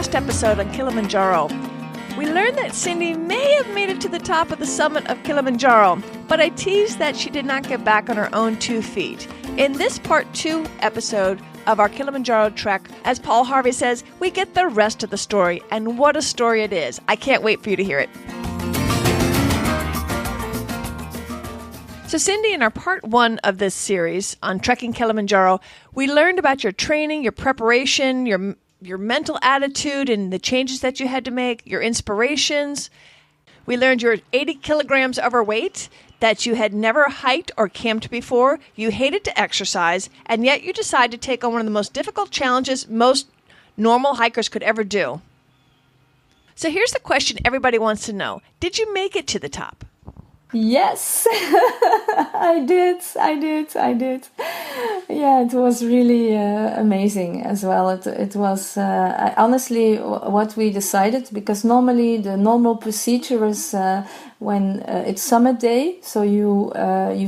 last episode on Kilimanjaro, we learned that Cindy may have made it to the top of the summit of Kilimanjaro, but I teased that she did not get back on her own 2 feet. In this part 2 episode of our Kilimanjaro trek, as Paul Harvey says, we get the rest of the story, and what a story it is. I can't wait for you to hear it. So Cindy, in our part 1 of this series on trekking Kilimanjaro, we learned about your training, your preparation, your mental attitude and the changes that you had to make, your inspirations. We learned you're 80 kilograms overweight, that you had never hiked or camped before, you hated to exercise, and yet you decided to take on one of the most difficult challenges most normal hikers could ever do. So here's the question everybody wants to know. Did you make it to the top? Yes, I did. Yeah, it was really amazing as well. It was honestly what we decided, because normally the normal procedure is when it's summit day. So you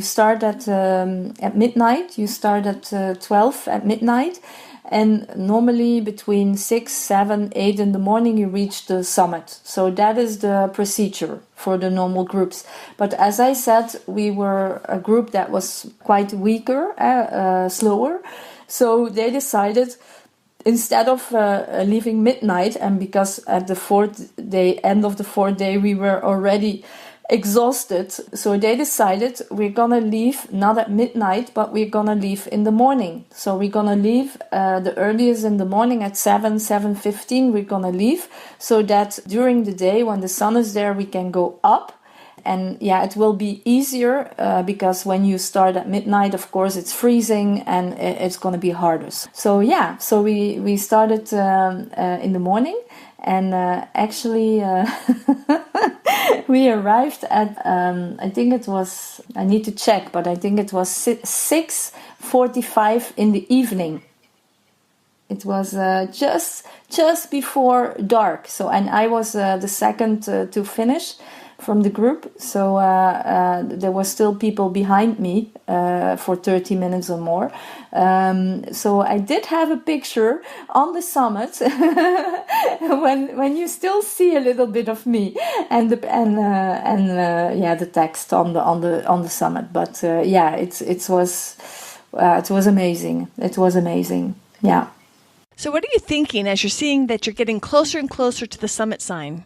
start at midnight. You start at 12 at midnight. And normally between 6, 7, 8 in the morning you reach the summit. So that is the procedure for the normal groups. But as I said, we were a group that was quite weaker, slower. So they decided, instead of leaving midnight, and because at the end of the fourth day, we were already exhausted, so they decided we're gonna leave not at midnight, but we're gonna leave in the morning. So we're gonna leave the earliest in the morning at 7:15. We're gonna leave, so that during the day when the sun is there, we can go up. And yeah, it will be easier because when you start at midnight, of course, it's freezing and it's gonna be harder. So yeah, so we started in the morning. And actually, we arrived at, I think it was, I need to check, but I think it was 6:45 in the evening. It was just before dark. So, and I was the second to finish from the group. So there were still people behind me for 30 minutes or more. So I did have a picture on the summit when you still see a little bit of me and the text on the summit. But yeah, it was amazing. It was amazing. Yeah. So what are you thinking as you're seeing that you're getting closer and closer to the summit sign?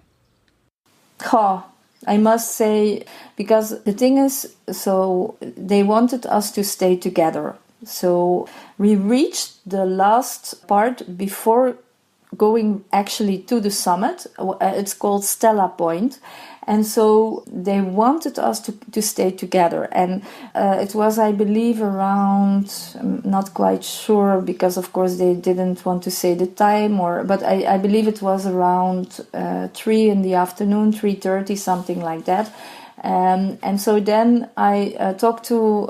Oh, I must say, because the thing is, so they wanted us to stay together. So we reached the last part before going actually to the summit. It's called Stella Point. And so they wanted us to stay together. And it was, I believe, around, I'm not quite sure, because of course they didn't want to say the time, but I believe it was around 3 in the afternoon, 3:30, something like that. And so then I talked to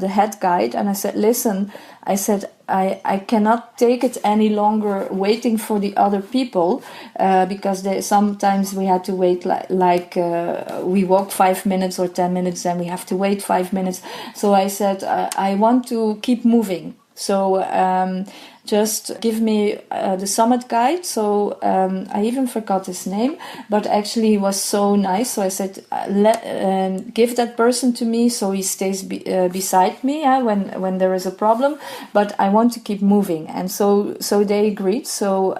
the head guide and I said, listen, I cannot take it any longer waiting for the other people because sometimes we had to wait like we walk 5 minutes or 10 minutes and we have to wait 5 minutes. So I said, I want to keep moving. So just give me the summit guide. So I even forgot his name, but actually he was so nice. So I said, give that person to me so he stays beside me when there is a problem. But I want to keep moving, and so they agreed. So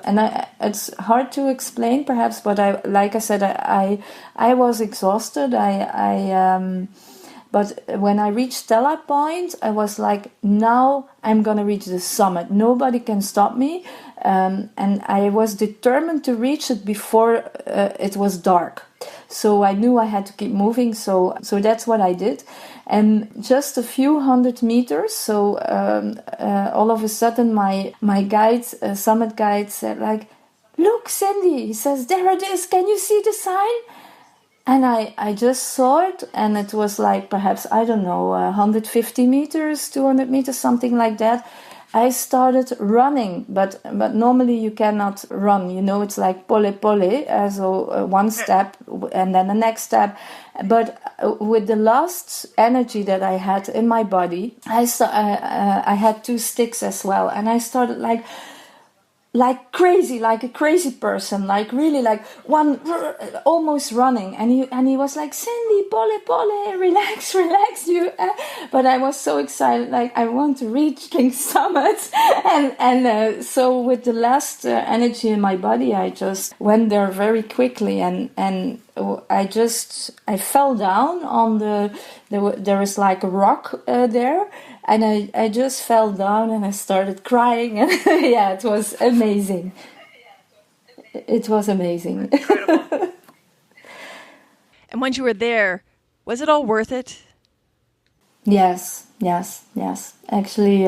it's hard to explain perhaps, but like I said, I was exhausted. But when I reached Stella Point, I was like, now I'm going to reach the summit. Nobody can stop me. And I was determined to reach it before it was dark. So I knew I had to keep moving. So that's what I did. And just a few hundred meters. So all of a sudden my guide, summit guide said like, look, Cindy, he says, there it is. Can you see the sign? And I just saw it, and it was like perhaps, I don't know, 150 meters, 200 meters, something like that. I started running, but normally you cannot run, it's like pole, so one step and then the next step. But with the last energy that I had in my body, I had 2 sticks as well, and I started like like crazy, like a crazy person, like really like one almost running, and he was like, Cindy, pole pole, relax, relax, you but I was so excited, like I want to reach King Summit. And so with the last energy in my body, I just went there very quickly, and I fell down on there is like a rock there, and I just fell down and I started crying, and yeah, it was amazing. It was amazing. Incredible. And once you were there, was it all worth it? Yes, yes, yes. Actually,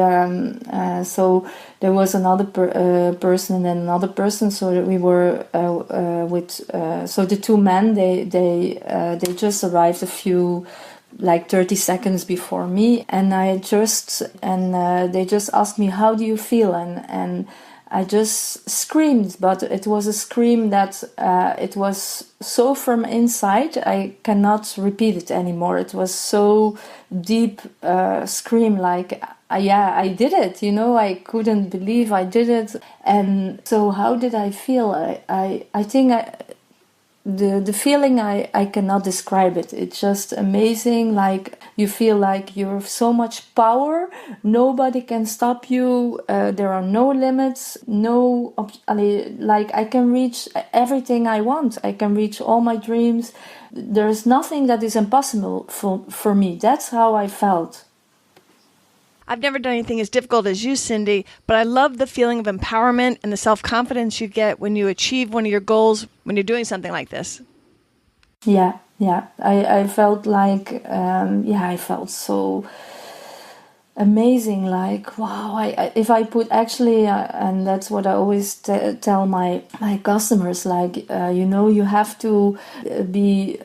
so there was another person and then another person. So that we were with. So the two men, they just arrived a few, like 30 seconds before me, and they just asked me, how do you feel? And I just screamed, but it was a scream that it was so from inside, I cannot repeat it anymore. It was so deep scream, like, yeah, I did it, I couldn't believe I did it. And so how did I feel? I think the feeling, I cannot describe it. It's just amazing. Like, you feel like you have so much power, nobody can stop you, there are no limits, like I can reach everything I want, I can reach all my dreams. There's nothing that is impossible for me. That's how I felt. I've never done anything as difficult as you, Cindy, but I love the feeling of empowerment and the self-confidence you get when you achieve one of your goals when you're doing something like this. Yeah. I felt like, I felt so amazing, like, wow. If I put actually and that's what I always tell my customers, like, you have to be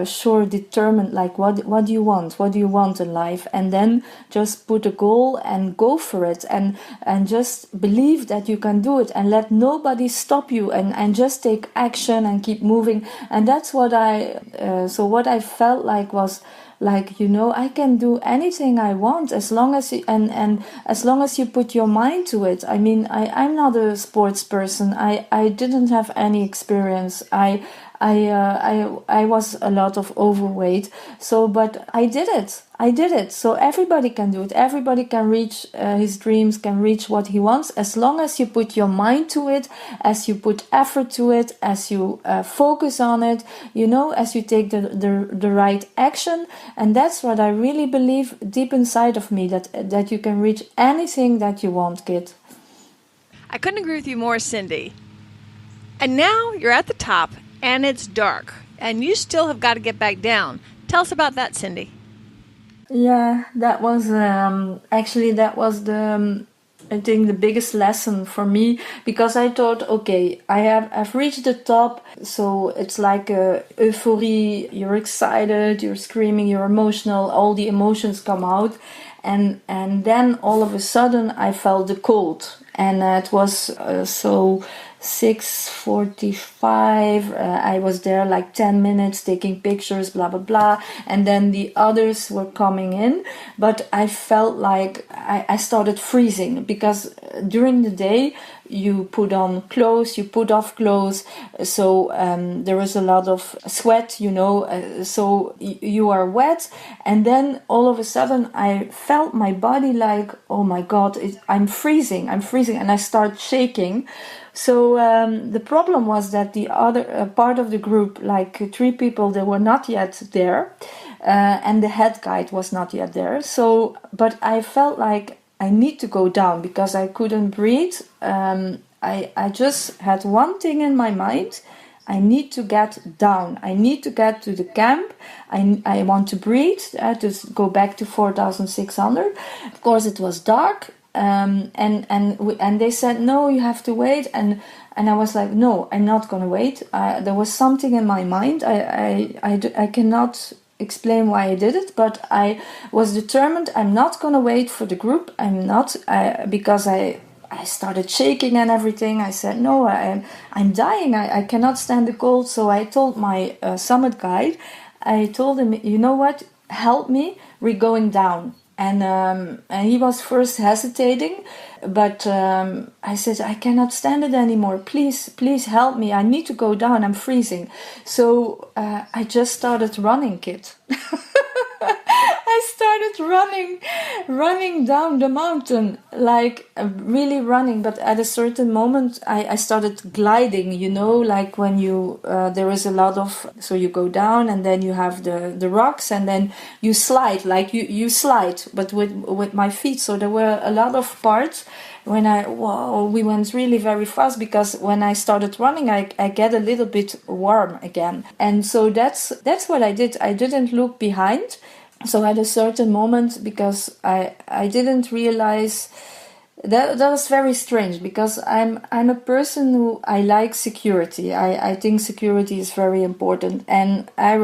sure, determined, like what do you want in life, and then just put a goal and go for it, and just believe that you can do it, and let nobody stop you, and just take action and keep moving. And that's what what I felt like was like, I can do anything I want, as long as you, and as long as you put your mind to it. I mean, I'm not a sports person. I didn't have any experience. I was a lot of overweight. So, but I did it. So everybody can do it. Everybody can reach his dreams, can reach what he wants, as long as you put your mind to it, as you put effort to it, as you focus on it, as you take the right action. And that's what I really believe deep inside of me, that you can reach anything that you want, kid. I couldn't agree with you more, Cindy. And now you're at the top, and it's dark, and you still have got to get back down. Tell us about that, Cindy. Yeah, that was I think the biggest lesson for me, because I thought, okay, I've reached the top, so it's like a euphoria. You're excited, you're screaming, you're emotional, all the emotions come out, and then all of a sudden I felt the cold, and it was so 6:45. I was there like 10 minutes taking pictures, blah blah blah, and then the others were coming in, but I felt like I started freezing, because during the day you put on clothes, you put off clothes, so there was a lot of sweat, so you are wet, and then all of a sudden I felt my body like, oh my god, I'm freezing, and I start shaking. So the problem was that the other part of the group, like 3 people, they were not yet there, and the head guide was not yet there. So, but I felt like I need to go down, because I couldn't breathe. I just had one thing in my mind: I need to get down. I need to get to the camp. I want to breathe, to go back to 4,600. Of course, it was dark. And they said, no, you have to wait, and I was like, no, I'm not gonna wait. There was something in my mind. I cannot explain why I did it, but I was determined. I'm not gonna wait for the group. I'm not, because I started shaking and everything. I said, no, I'm dying. I cannot stand the cold. So I told my summit guide, I told him, you know what, help me, we're going down. And he was first hesitating, but I said, I cannot stand it anymore. Please help me. I need to go down. I'm freezing. So I just started running, Kit. I started running down the mountain, like really running. But at a certain moment, I started gliding, like when you, there is a lot of, so you go down and then you have the rocks and then you slide, like you slide, but with my feet. So there were a lot of parts when we went really very fast, because when I started running, I get a little bit warm again. And so that's what I did. I didn't look behind. So at a certain moment, because I didn't realize that was very strange, because I'm a person who I like security. I think security is very important, and I'm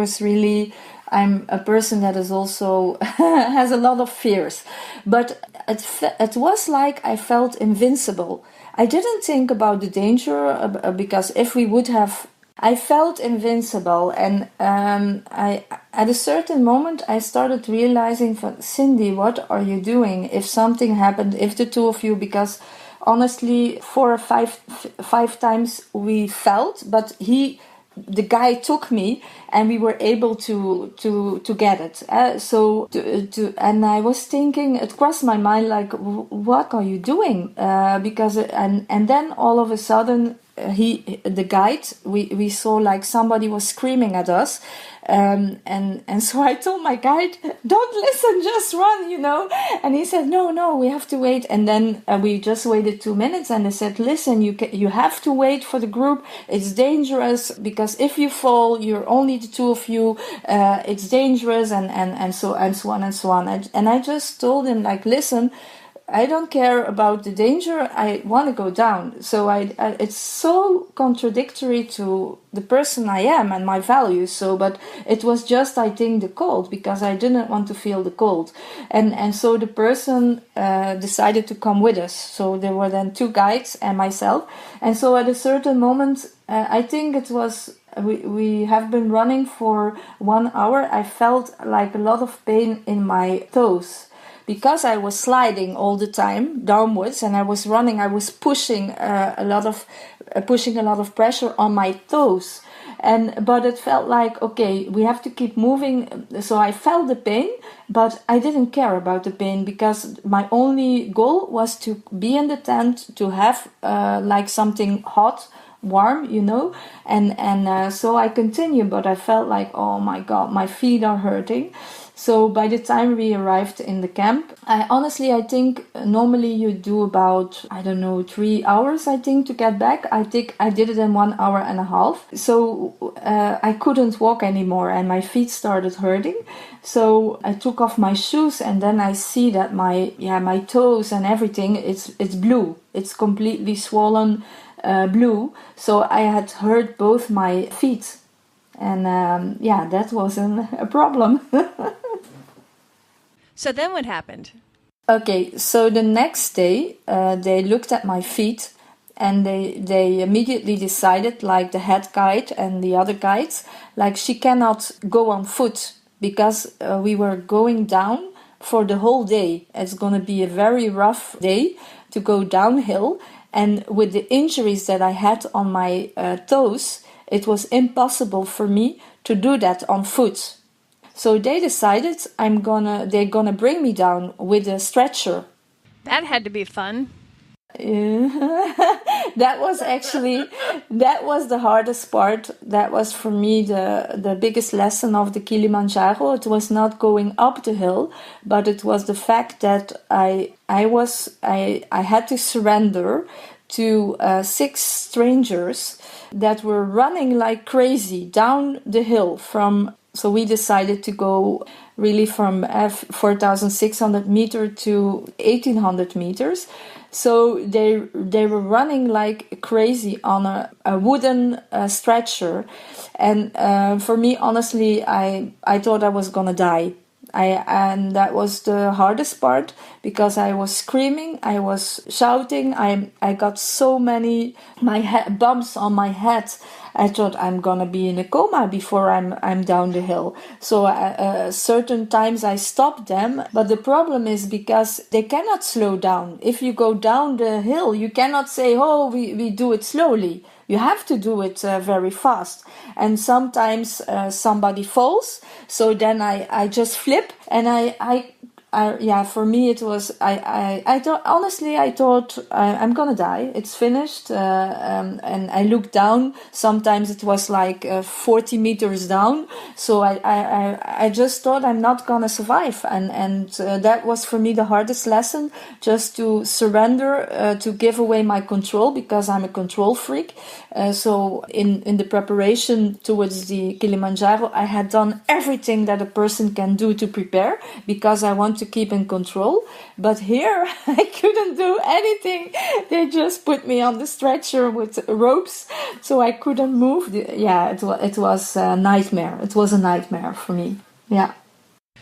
a person that is also has a lot of fears, but it was like I felt invincible. I didn't think about the danger, because if we would have, I felt invincible. And I at a certain moment I started realizing, Cindy, what are you doing if something happened, if the two of you, because honestly 4 or 5 times we felt, but the guy took me and we were able to get it. And I was thinking, it crossed my mind, like, what are you doing? Because and then all of a sudden, the guide, we saw like somebody was screaming at us, and so I told my guide, don't listen, just run, and he said, no, we have to wait. And then we just waited 2 minutes, and they said, listen, you have to wait for the group, it's dangerous, because if you fall, you're only the two of you, it's dangerous, and so on and so on. And I just told him, like, listen, I don't care about the danger. I want to go down. So it's so contradictory to the person I am and my values. So, but it was just, I think, the cold, because I didn't want to feel the cold. And so the person decided to come with us. So there were then 2 guides and myself. And so at a certain moment, I think it was, we have been running for 1 hour. I felt like a lot of pain in my toes, because I was sliding all the time downwards, and I was running. I was pushing a lot of pressure on my toes, but it felt like, okay, we have to keep moving. So I felt the pain, but I didn't care about the pain, because my only goal was to be in the tent, to have like something hot, warm, and so I continued, but I felt like, oh my god, my feet are hurting. So by the time we arrived in the camp, I think normally you do about, 3 hours, I think, to get back. I think I did it in 1 hour and a half. So I couldn't walk anymore, and my feet started hurting. So I took off my shoes, and then I see that my toes and everything, it's blue. It's completely swollen blue. So I had hurt both my feet. And that wasn't a problem. So then what happened? Okay, so the next day they looked at my feet, and they immediately decided, like the head guide and the other guides, like, she cannot go on foot, because we were going down for the whole day. It's going to be a very rough day to go downhill, and with the injuries that I had on my toes, it was impossible for me to do that on foot. So they decided they're gonna bring me down with a stretcher. That had to be fun. That was the hardest part. That was for me the biggest lesson of the Kilimanjaro. It was not going up the hill, but it was the fact that I had to surrender to 6 strangers that were running like crazy down the hill so we decided to go really from 4,600 meters to 1,800 meters. So they were running like crazy on a wooden stretcher. And for me, honestly, I thought I was gonna die. And that was the hardest part, because I was screaming, I was shouting, I got so many bumps on my head. I thought I'm gonna be in a coma before I'm down the hill. So certain times I stopped them, but the problem is because they cannot slow down. If you go down the hill, you cannot say, oh, we do it slowly. You have to do it very fast. And sometimes somebody falls. So then I just flip and yeah, for me it was, I thought, honestly, I thought I'm gonna die. It's finished. And I looked down. Sometimes it was like 40 meters down. So I just thought I'm not gonna survive. And that was for me the hardest lesson, just to surrender, to give away my control, because I'm a control freak. So in the preparation towards the Kilimanjaro, I had done everything that a person can do to prepare, because I want to keep in control. But here I couldn't do anything. They just put me on the stretcher with ropes, so I couldn't move. It was a nightmare. It was a nightmare for me. Yeah.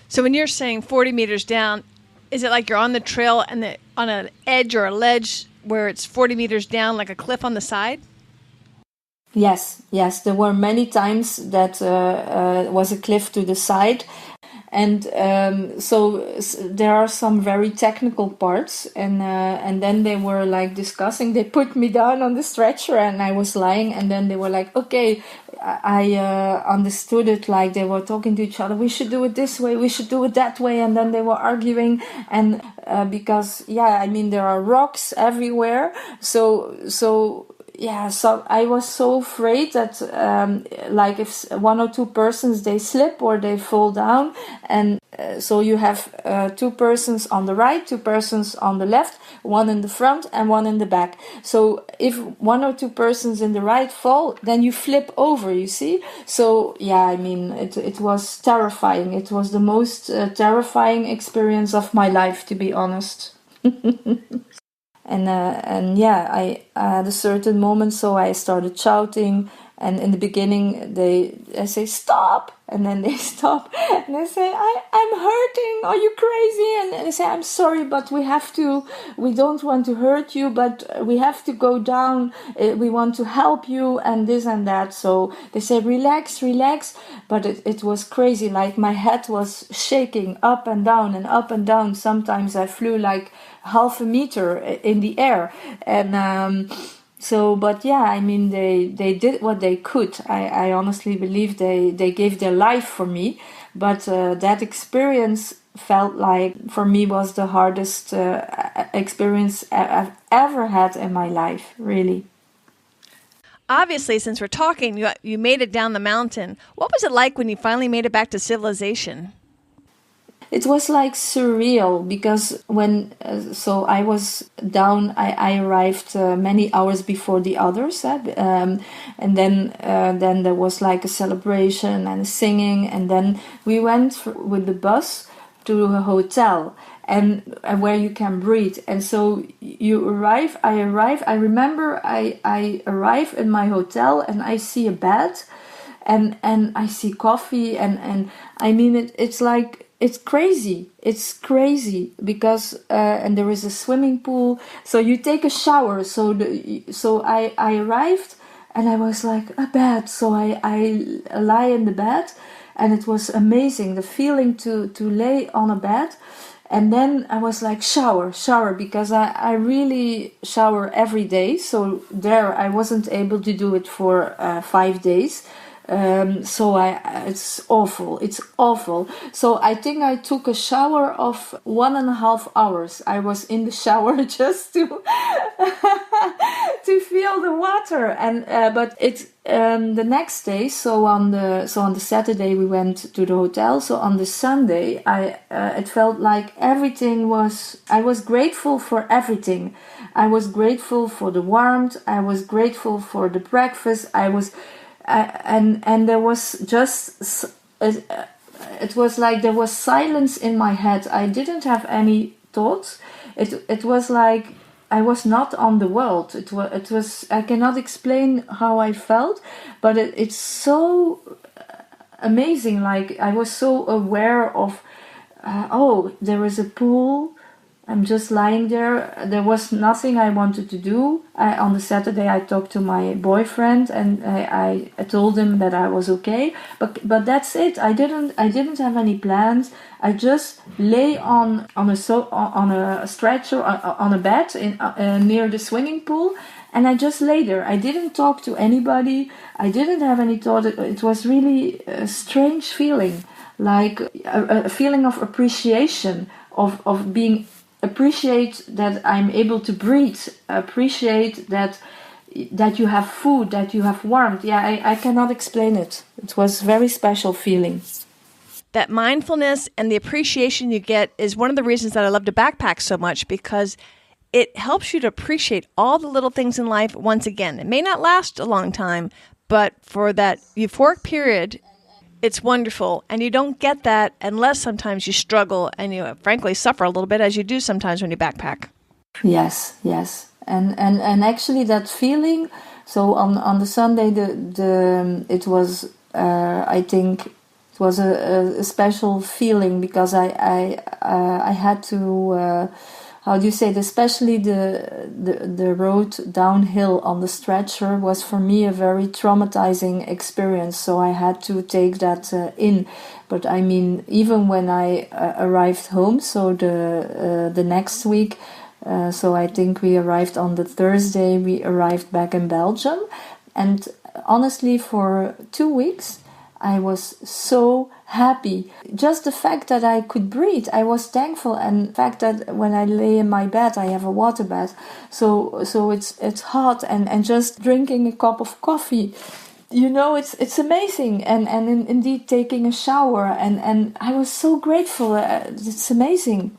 So when you're saying 40 meters down, is it like you're on the trail and on an edge or a ledge where it's 40 meters down, like a cliff on the side? Yes. There were many times that was a cliff to the side. And so there are some very technical parts, and then they were like discussing. They put me down on the stretcher, and I was lying. And then they were like, "Okay," I understood it. Like they were talking to each other. We should do it this way. We should do it that way. And then they were arguing, and because I mean there are rocks everywhere. So I was so afraid that like if one or two persons, they slip or they fall down, and so you have two persons on the right, two persons on the left, one in the front and one in the back. So if one or two persons in the right fall, then you flip over, you see. So I mean it was terrifying. It was the most terrifying experience of my life, to be honest. And I at a certain moment, so I started shouting, and in the beginning I say stop, and then they stop, and I say I'm hurting, are you crazy? And they say I'm sorry, but we don't want to hurt you, but we have to go down, we want to help you, and this and that. So they say relax, but it was crazy. Like my head was shaking up and down and up and down. Sometimes I flew like half a meter in the air, and I mean they did what they could. I honestly believe they gave their life for me, but that experience felt like for me was the hardest experience I've ever had in my life, really. Obviously, since we're talking, you made it down the mountain. What was it like when you finally made it back to civilization? It was like surreal, because when I was down, I arrived many hours before the others, and then there was like a celebration and singing, and then we went with the bus to a hotel, and where you can breathe. And so I remember I arrive in my hotel, and I see a bed, and I see coffee, and I mean it's like it's crazy because and there is a swimming pool, so you take a shower. So I arrived, and I was like a bed, so I lie in the bed, and it was amazing, the feeling to lay on a bed. And then I was like shower, because I really shower every day. So there I wasn't able to do it for 5 days. It's awful. So I think I took a shower of 1.5 hours. I was in the shower just to to feel the water. And but it's the next day. So on the Saturday we went to the hotel. So on the Sunday it felt like everything was. I was grateful for everything. I was grateful for the warmth. I was grateful for the breakfast. And there was just it was like there was silence in my head. I didn't have any thoughts. It was like I was not on the world. It was I cannot explain how I felt, but it's so amazing. Like I was so aware of there is a pool, I'm just lying there. There was nothing I wanted to do. On the Saturday, I talked to my boyfriend, and I told him that I was okay. But that's it. I didn't have any plans. I just lay on a stretcher on a bed near the swimming pool, and I just lay there. I didn't talk to anybody. I didn't have any thought. It was really a strange feeling, like a feeling of appreciation of being. Appreciate that I'm able to breathe. Appreciate that you have food, that you have warmth. Yeah, I cannot explain it. It was a very special feeling. That mindfulness and the appreciation you get is one of the reasons that I love to backpack so much, because it helps you to appreciate all the little things in life once again. It may not last a long time, but for that euphoric period, it's wonderful. And you don't get that unless sometimes you struggle and you frankly suffer a little bit, as you do sometimes when you backpack. Yes. And actually that feeling, so on the Sunday, it was, I think, it was a special feeling, because I had to, how do you say it? Especially the road downhill on the stretcher was for me a very traumatizing experience. So I had to take that in. But I mean, even when I arrived home, so the next week, so I think we arrived on the Thursday, we arrived back in Belgium. And honestly, for 2 weeks, I was so happy. Just the fact that I could breathe, I was thankful. And the fact that when I lay in my bed, I have a water bed. So it's hot, and just drinking a cup of coffee, it's amazing. And indeed taking a shower. And I was so grateful. It's amazing.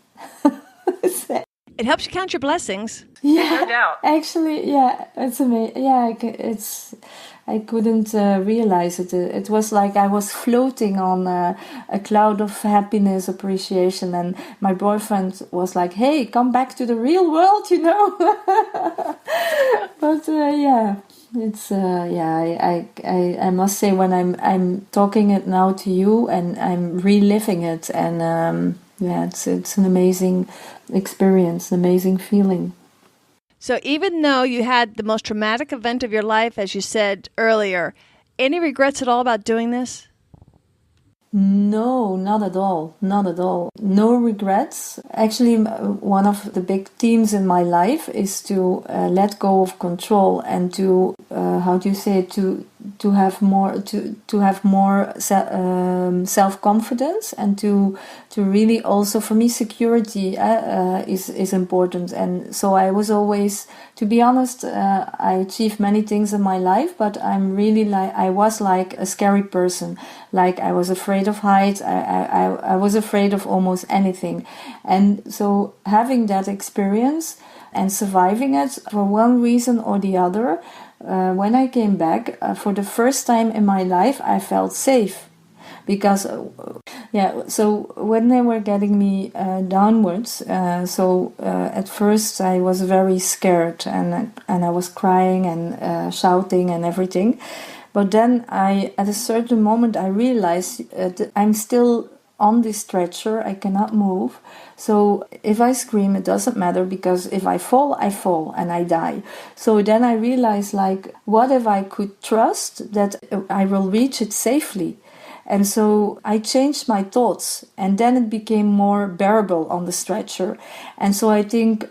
It helps you count your blessings. Yeah, no doubt. Actually, yeah, it's amazing. Yeah, I couldn't realize it. It was like I was floating on a cloud of happiness, appreciation, and my boyfriend was like, "Hey, come back to the real world," But yeah, it's I must say, when I'm talking it now to you and I'm reliving it, and it's an amazing experience, an amazing feeling. So even though you had the most traumatic event of your life, as you said earlier, any regrets at all about doing this? No, not at all. Not at all. No regrets. Actually, one of the big themes in my life is to let go of control and to how do you say it? To have more self-confidence, and to really also, for me, security is important. And so I was always, to be honest, I achieved many things in my life, but I was like a scary person. Like, I was afraid of heights. I was afraid of almost anything. And so having that experience and surviving it for one reason or the other, when I came back, for the first time in my life, I felt safe. Because, so when they were getting me downwards, at first I was very scared, and I was crying and shouting and everything. But then at a certain moment, I realized that I'm still on this stretcher. I cannot move. So if I scream, it doesn't matter, because if I fall and I die. So then I realized, like, what if I could trust that I will reach it safely? And so I changed my thoughts, and then it became more bearable on the stretcher. And so I think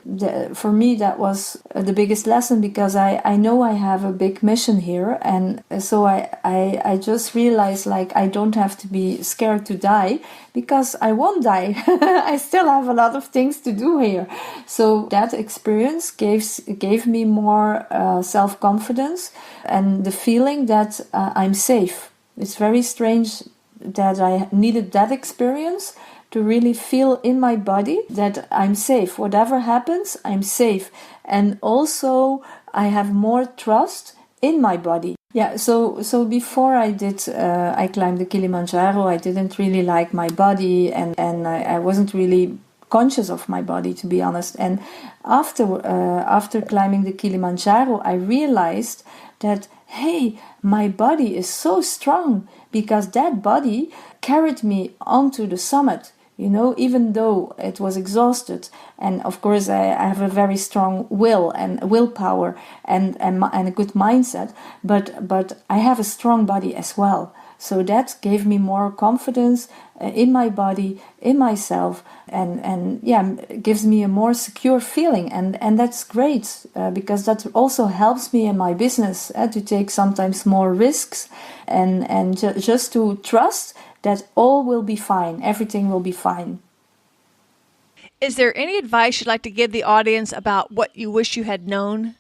for me that was the biggest lesson, because I know I have a big mission here. And so I just realized, like, I don't have to be scared to die, because I won't die. I still have a lot of things to do here. So that experience gave me more self-confidence and the feeling that I'm safe. It's very strange that I needed that experience to really feel in my body that I'm safe. Whatever happens, I'm safe. And also, I have more trust in my body. Yeah, so before I climbed the Kilimanjaro, I didn't really like my body, and I wasn't really conscious of my body, to be honest. And after climbing the Kilimanjaro, I realized that, hey, my body is so strong, because that body carried me onto the summit. even though it was exhausted. And of course, I have a very strong will and willpower and a good mindset, but I have a strong body as well. So that gave me more confidence in my body, in myself, and gives me a more secure feeling. And that's great because that also helps me in my business to take sometimes more risks and just to trust that all will be fine, everything will be fine. Is there any advice you'd like to give the audience about what you wish you had known?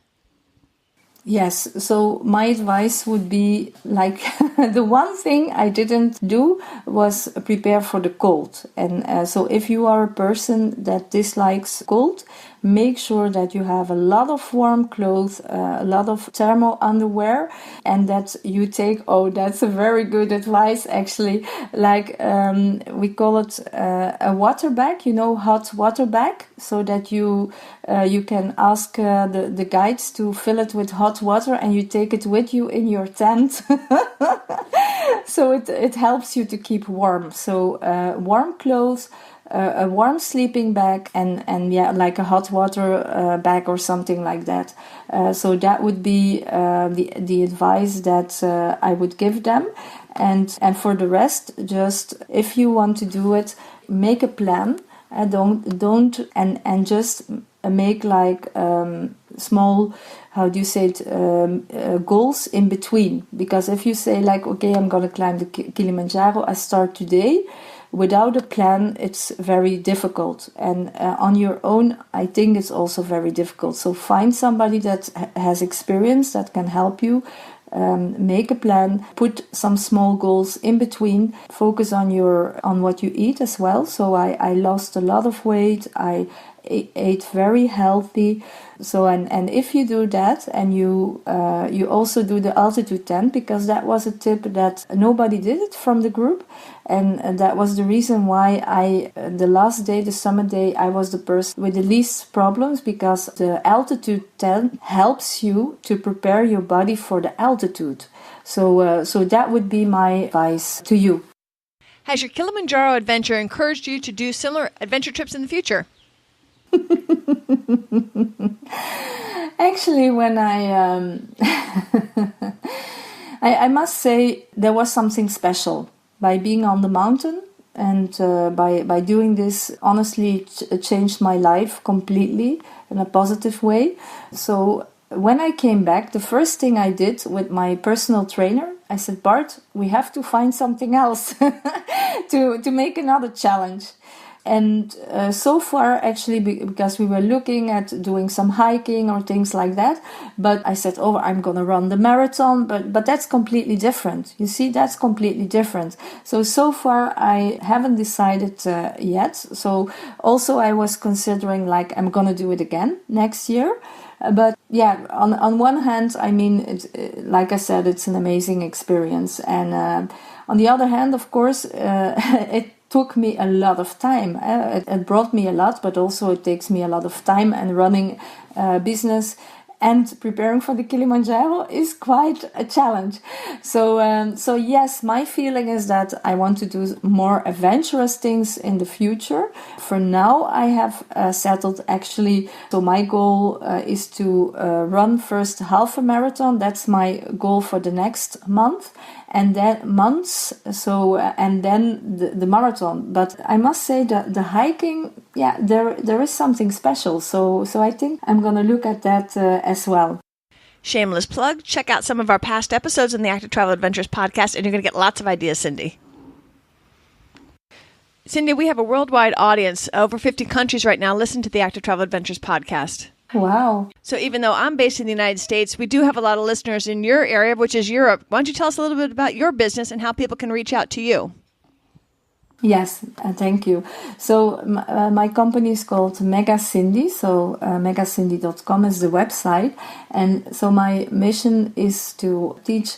Yes, so my advice would be like the one thing I didn't do was prepare for the cold. And so if you are a person that dislikes cold, make sure that you have a lot of warm clothes, a lot of thermal underwear, and that you take, that's a very good advice actually, like we call it a water bag, hot water bag, so that you can ask the guides to fill it with hot water and you take it with you in your tent. So it helps you to keep warm. So warm clothes, a warm sleeping bag, and like a hot water bag or something like that. So that would be the advice that I would give them. And for the rest, just if you want to do it, make a plan. Don't and just make like small, how do you say it, goals in between. Because if you say like, okay, I'm gonna climb the Kilimanjaro, I start today. Without a plan, it's very difficult. And on your own, I think it's also very difficult. So find somebody that has experience that can help you. Make a plan, put some small goals in between, focus on what you eat as well. So I lost a lot of weight, I ate very healthy. So and if you do that and you also do the altitude tent, because that was a tip that nobody did it from the group, and that was the reason why the last day, the summit day, I was the person with the least problems, because the altitude tent helps you to prepare your body for the altitude. So that would be my advice to you. Has your Kilimanjaro adventure encouraged you to do similar adventure trips in the future? Actually, when I must say there was something special by being on the mountain, and by doing this. Honestly, it changed my life completely in a positive way. So when I came back, the first thing I did with my personal trainer, I said, Bart, we have to find something else to make another challenge. And so far, actually, because we were looking at doing some hiking or things like that, but I said, I'm going to run the marathon, but that's completely different. You see, that's completely different. So far, I haven't decided yet. So also, I was considering, like, I'm going to do it again next year. But yeah, on one hand, I mean, like I said, it's an amazing experience. And on the other hand, of course, it took me a lot of time. It brought me a lot, but also it takes me a lot of time, and running business and preparing for the Kilimanjaro is quite a challenge. So yes, my feeling is that I want to do more adventurous things in the future. For now, I have settled actually. So my goal is to run first half a marathon. That's my goal for the next month. And then months, and then the marathon. But I must say that the hiking, there is something special. So I think I'm gonna look at that as well. Shameless plug. Check out some of our past episodes in the Active Travel Adventures podcast, and you're going to get lots of ideas, Cindy. Cindy, we have a worldwide audience. Over 50 countries right now listen to the Active Travel Adventures podcast. Wow. So even though I'm based in the United States, we do have a lot of listeners in your area, which is Europe. Why don't you tell us a little bit about your business and how people can reach out to you? Yes, thank you. So my company is called Mega Cindy. So megacindy.com is the website. And so my mission is to teach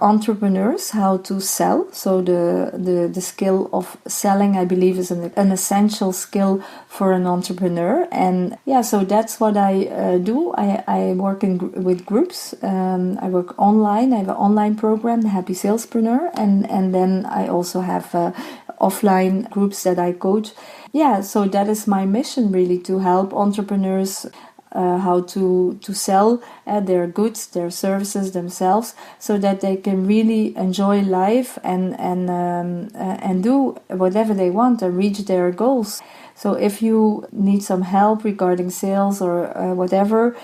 entrepreneurs how to sell. So the skill of selling, I believe, is an essential skill for an entrepreneur. And so that's what I do. I work with groups. I work online. I have an online program, the Happy Salespreneur, and then I also have offline groups that I coach. Yeah, so that is my mission, really, to help entrepreneurs how to sell their goods, their services themselves, so that they can really enjoy life and do whatever they want and reach their goals. So if you need some help regarding sales or whatever,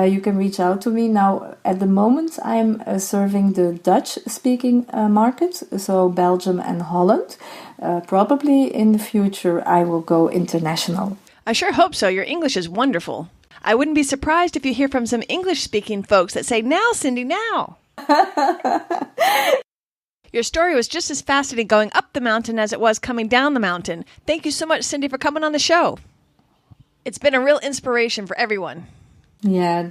you can reach out to me. Now, at the moment, I'm serving the Dutch-speaking market, so Belgium and Holland. Probably in the future, I will go international. I sure hope so. Your English is wonderful. I wouldn't be surprised if you hear from some English-speaking folks that say, "Now, Cindy, now." Your story was just as fascinating going up the mountain as it was coming down the mountain. Thank you so much, Cindy, for coming on the show. It's been a real inspiration for everyone. Yeah,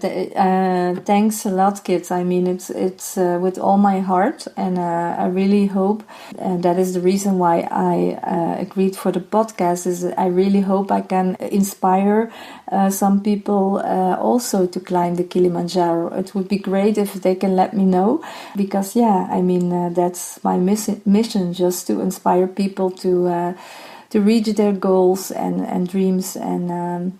thanks a lot, Kit. I mean, it's with all my heart, and I really hope, and that is the reason why I agreed for the podcast, is I really hope I can inspire some people also to climb the Kilimanjaro. It would be great if they can let me know, because, yeah, I mean, that's my mission, just to inspire people to reach their goals and dreams. And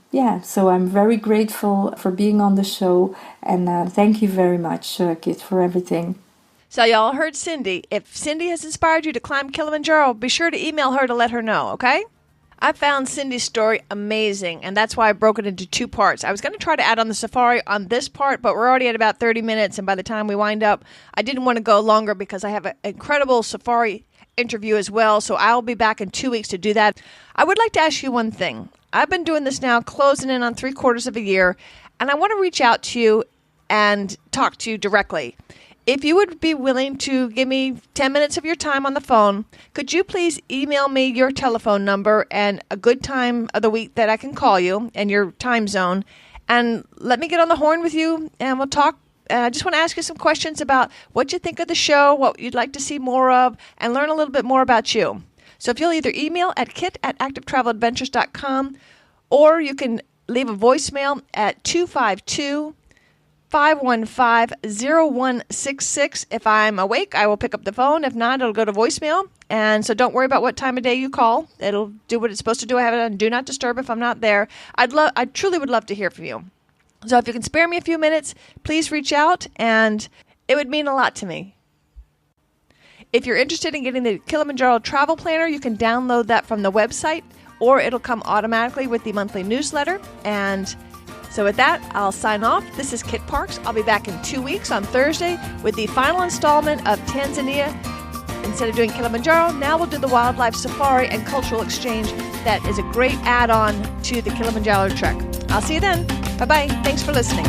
so I'm very grateful for being on the show. And thank you very much, Kit, for everything. So y'all heard Cindy. If Cindy has inspired you to climb Kilimanjaro, be sure to email her to let her know, okay? I found Cindy's story amazing, and that's why I broke it into 2 parts. I was going to try to add on the safari on this part, but we're already at about 30 minutes, and by the time we wind up, I didn't want to go longer because I have an incredible safari interview as well, so I'll be back in 2 weeks to do that. I would like to ask you one thing. I've been doing this now, closing in on 3/4 of a year, and I want to reach out to you and talk to you directly. If you would be willing to give me 10 minutes of your time on the phone, could you please email me your telephone number and a good time of the week that I can call you and your time zone, and let me get on the horn with you and we'll talk. I just want to ask you some questions about what you think of the show, what you'd like to see more of, and learn a little bit more about you. So if you'll either email at kit@activetraveladventures.com, or you can leave a voicemail at 252-515-0166. If I'm awake, I will pick up the phone. If not, it'll go to voicemail. And so don't worry about what time of day you call. It'll do what it's supposed to do. I have it on Do Not Disturb if I'm not there. I truly would love to hear from you. So if you can spare me a few minutes, please reach out, and it would mean a lot to me. If you're interested in getting the Kilimanjaro Travel Planner, you can download that from the website, or it'll come automatically with the monthly newsletter. And so with that, I'll sign off. This is Kit Parks. I'll be back in 2 weeks on Thursday with the final installment of Tanzania. Instead of doing Kilimanjaro, now we'll do the wildlife safari and cultural exchange. That is a great add-on to the Kilimanjaro trek. I'll see you then. Bye-bye. Thanks for listening.